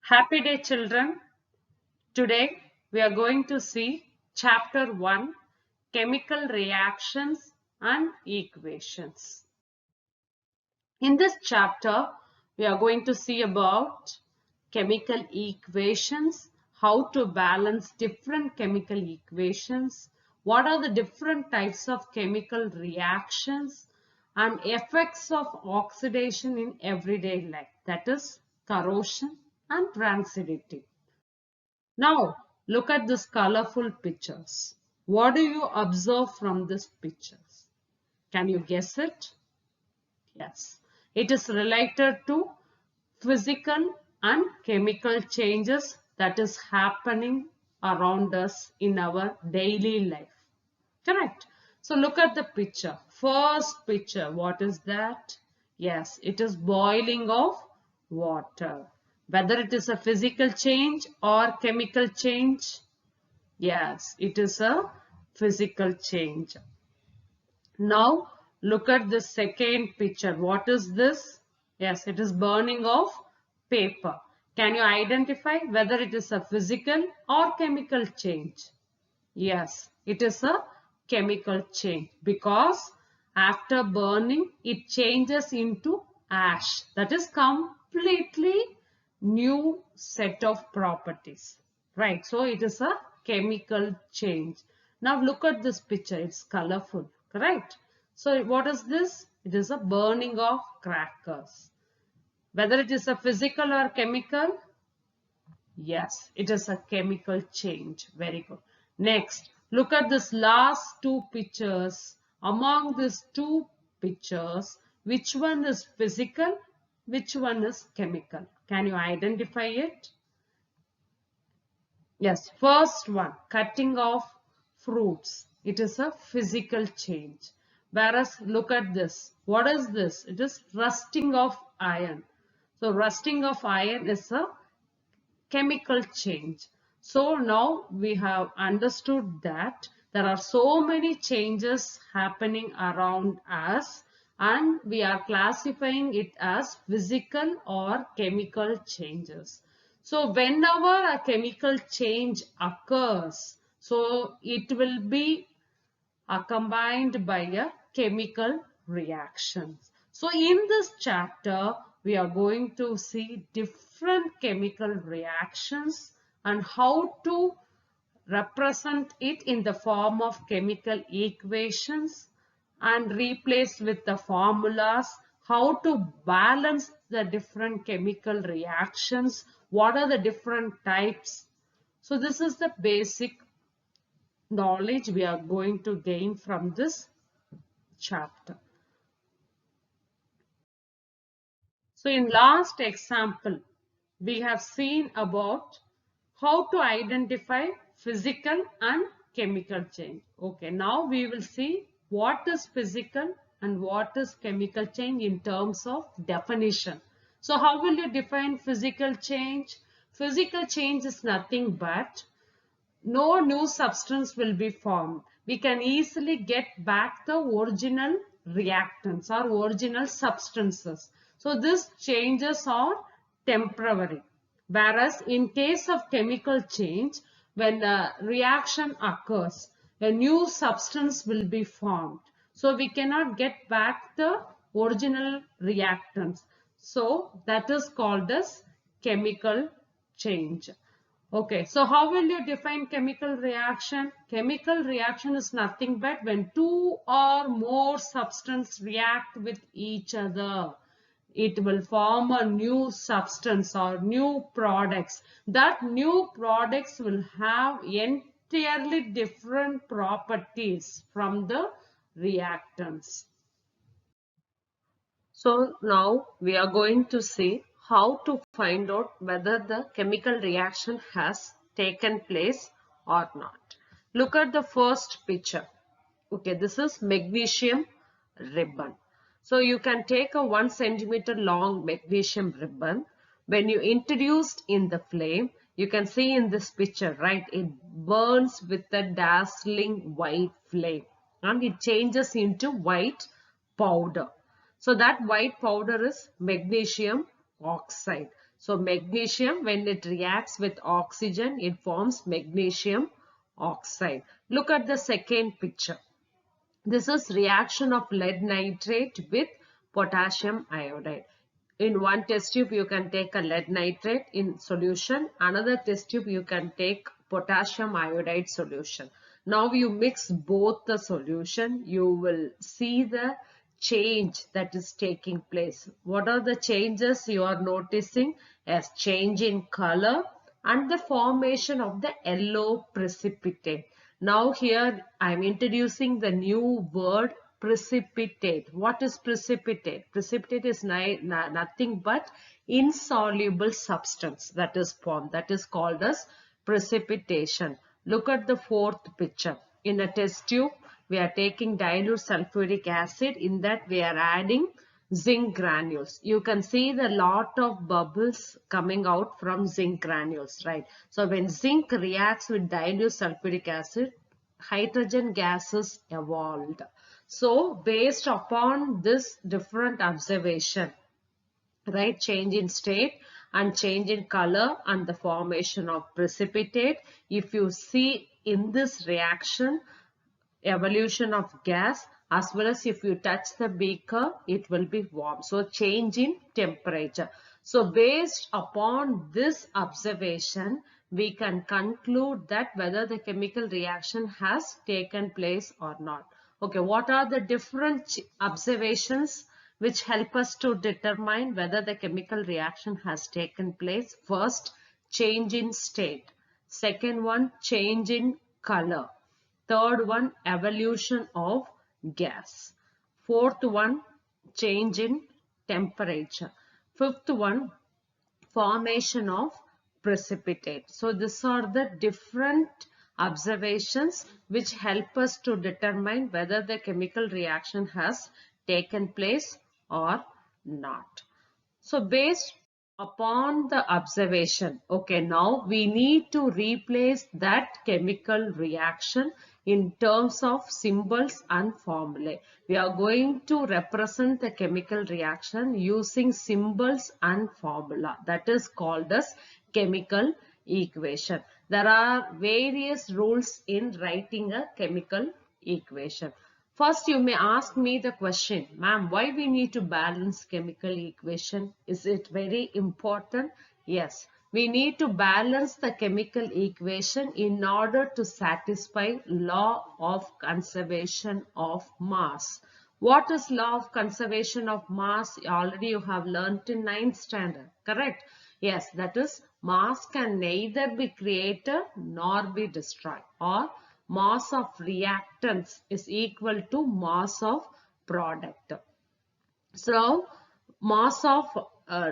Happy day, children. Today we are going to see Chapter 1, Chemical Reactions and Equations. In this chapter, we are going to see about chemical equations, how to balance different chemical equations, what are the different types of chemical reactions, and effects of oxidation in everyday life, that is corrosion and rancidity. Now, look at these colorful pictures. What do you observe from these pictures? Can you guess it? Yes. It is related to physical and chemical changes that is happening around us in our daily life. Correct. So look at the picture. First picture, what is that? Yes, it is boiling of water. Whether it is a physical change or chemical change, yes, it is a physical change. Now look at the second picture. What is this? Yes, it is burning of paper. Can you identify whether it is a physical or chemical change? Yes, it is a chemical change because after burning it changes into ash. That is completely new set of properties. Right, so it is a chemical change. Now look at this picture. It's colorful. Correct. So what is this? It is a burning of crackers. Whether it is a physical or chemical, yes, it is a chemical change. Very good. Next, look at this last two pictures. Among these two pictures, which one is physical? Which one is chemical? Can you identify it? Yes, first one, cutting of fruits. It is a physical change. Whereas, look at this. What is this? It is rusting of iron. So, rusting of iron is a chemical change. So now we have understood that there are so many changes happening around us and we are classifying it as physical or chemical changes. So whenever a chemical change occurs, so it will be combined by a chemical reaction. So in this chapter, we are going to see different chemical reactions and how to represent it in the form of chemical equations and replace with the formulas, how to balance the different chemical reactions, what are the different types. So this is the basic knowledge we are going to gain from this chapter. So in last example, we have seen about how to identify physical and chemical change. Okay, now we will see what is physical and what is chemical change in terms of definition. So how will you define physical change? Physical change is nothing but no new substance will be formed. We can easily get back the original reactants or original substances. So these changes are temporary. Whereas in case of chemical change, when a reaction occurs, a new substance will be formed. So we cannot get back the original reactants. So that is called as chemical change. Okay, so how will you define chemical reaction? Chemical reaction is nothing but when two or more substances react with each other. It will form a new substance or new products. That new products will have entirely different properties from the reactants. So now we are going to see how to find out whether the chemical reaction has taken place or not. Look at the first picture. Okay, this is magnesium ribbon. So you can take a 1 centimeter long magnesium ribbon. When you introduced in the flame, you can see in this picture, right? It burns with a dazzling white flame and it changes into white powder. So that white powder is magnesium oxide. So magnesium, when it reacts with oxygen, it forms magnesium oxide. Look at the second picture. This is reaction of lead nitrate with potassium iodide. In one test tube, you can take a lead nitrate in solution. Another test tube, you can take potassium iodide solution. Now you mix both the solution, you will see the change that is taking place. What are the changes you are noticing? As change in color and the formation of the yellow precipitate. Now here I am introducing the new word precipitate. What is precipitate? Precipitate is nothing but insoluble substance that is formed. That is called as precipitation. Look at the fourth picture. In a test tube, we are taking dilute sulfuric acid. In that we are adding zinc granules. You can see the lot of bubbles coming out from zinc granules, right? So when zinc reacts with dilute sulfuric acid, hydrogen gases evolved. So based upon this different observation, right, change in state and change in color and the formation of precipitate, if you see in this reaction evolution of gas, as well as if you touch the beaker, it will be warm. So change in temperature. So based upon this observation, we can conclude that whether the chemical reaction has taken place or not. Okay, what are the different observations which help us to determine whether the chemical reaction has taken place? First, change in state. Second one, change in color. Third one, evolution of gas. Fourth one, change in temperature. Fifth one, formation of precipitate. So these are the different observations which help us to determine whether the chemical reaction has taken place or not. So based upon the observation, okay, now we need to replace that chemical reaction in terms of symbols and formulae. We are going to represent the chemical reaction using symbols and formula. That is called as chemical equation. There are various rules in writing a chemical equation. First, you may ask me the question, ma'am, why we need to balance chemical equation? Is it very important? Yes, we need to balance the chemical equation in order to satisfy law of conservation of mass. What is law of conservation of mass? Already you have learnt in 9th standard, correct? Yes, that is mass can neither be created nor be destroyed, or mass of reactants is equal to mass of product. So mass of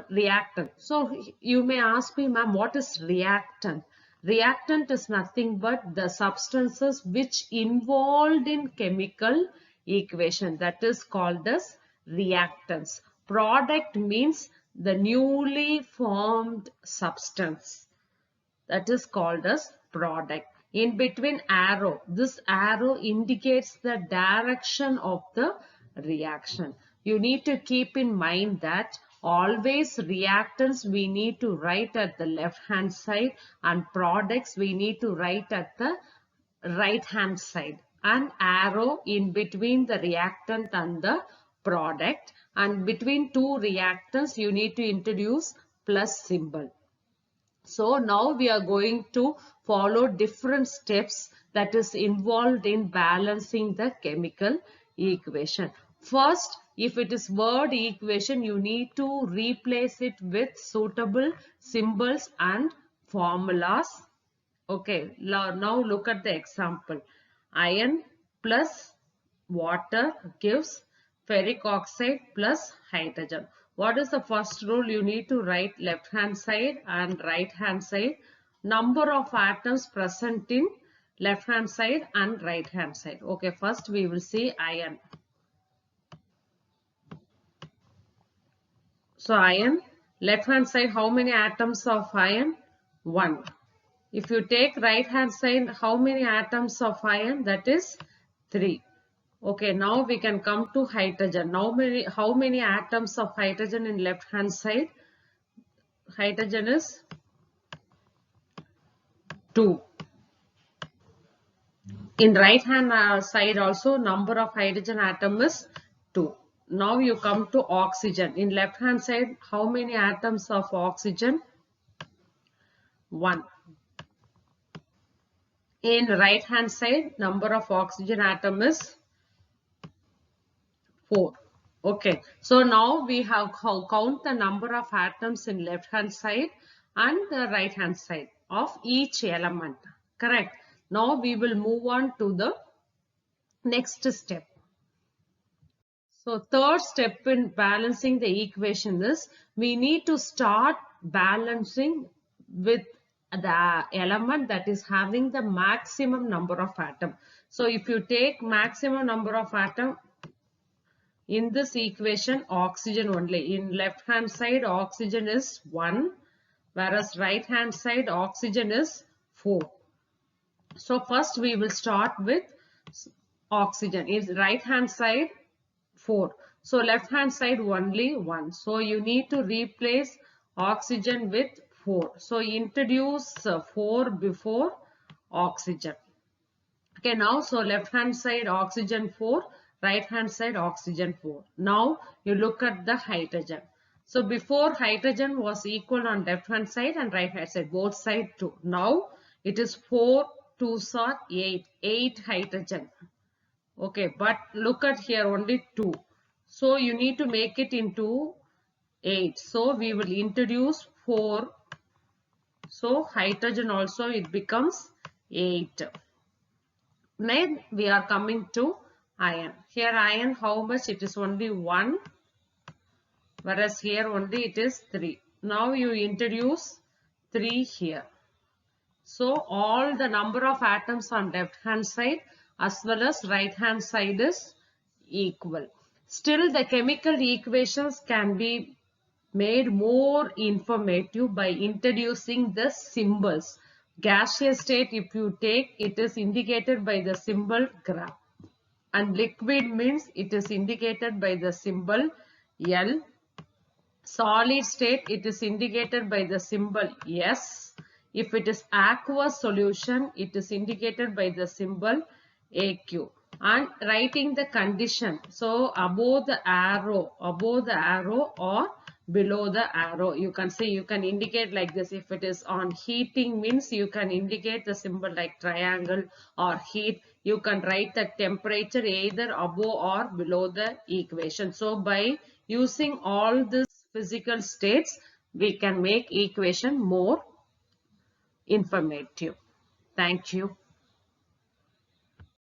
reactant. So you may ask me, ma'am, what is reactant? Reactant is nothing but the substances which involved in chemical equation, that is called as reactants. Product means the newly formed substance, that is called as product. In between arrow, this arrow indicates the direction of the reaction. You need to keep in mind that always reactants we need to write at the left hand side and products we need to write at the right hand side. An arrow in between the reactant and the product, and between two reactants you need to introduce plus symbol. So now we are going to follow different steps that is involved in balancing the chemical equation. First, if it is word equation, you need to replace it with suitable symbols and formulas. Okay, now look at the example. Iron plus water gives ferric oxide plus hydrogen. What is the first rule? You need to write left hand side and right hand side. Number of atoms present in left hand side and right hand side. Okay, first we will see iron. So iron, left hand side, how many atoms of iron? 1. If you take right hand side, how many atoms of iron? That is 3. Okay, now we can come to hydrogen. Now how many atoms of hydrogen in left hand side? hydrogen is 2. In right hand side also number of hydrogen atom is 2. Now you come to oxygen. In left hand side, how many atoms of oxygen? 1. In right hand side, number of oxygen atom is 4. Okay, so now we have count the number of atoms in left hand side and the right hand side of each element. Correct. Now we will move on to the next step. So third step in balancing the equation is we need to start balancing with the element that is having the maximum number of atom. So if you take maximum number of atom in this equation, oxygen only. In left hand side, oxygen is 1, whereas right hand side, oxygen is 4. So first we will start with oxygen. Is right hand side 4. So left hand side only 1. So you need to replace oxygen with 4. So introduce 4 before oxygen. Okay, now so left hand side oxygen 4, right hand side oxygen 4. Now you look at the hydrogen. So before hydrogen was equal on left hand side and right hand side, both side 2. Now it is 4 2s are 8, 8 hydrogen. Okay, but look at here only 2. So you need to make it into 8. So we will introduce 4. So hydrogen also it becomes 8. Then we are coming to iron. Here iron how much? It is only 1. Whereas here only it is 3. Now you introduce 3 here. So all the number of atoms on left hand side as well as right hand side is equal. Still the chemical equations can be made more informative by introducing the symbols. Gaseous state if you take it is indicated by the symbol Gra. And liquid means it is indicated by the symbol L. Solid state it is indicated by the symbol S. If it is aqueous solution it is indicated by the symbol AQ. And writing the condition. So above the arrow or below the arrow. You can say you can indicate like this. If it is on heating means you can indicate the symbol like triangle or heat. You can write the temperature either above or below the equation. So by using all these physical states we can make equation more informative. Thank you.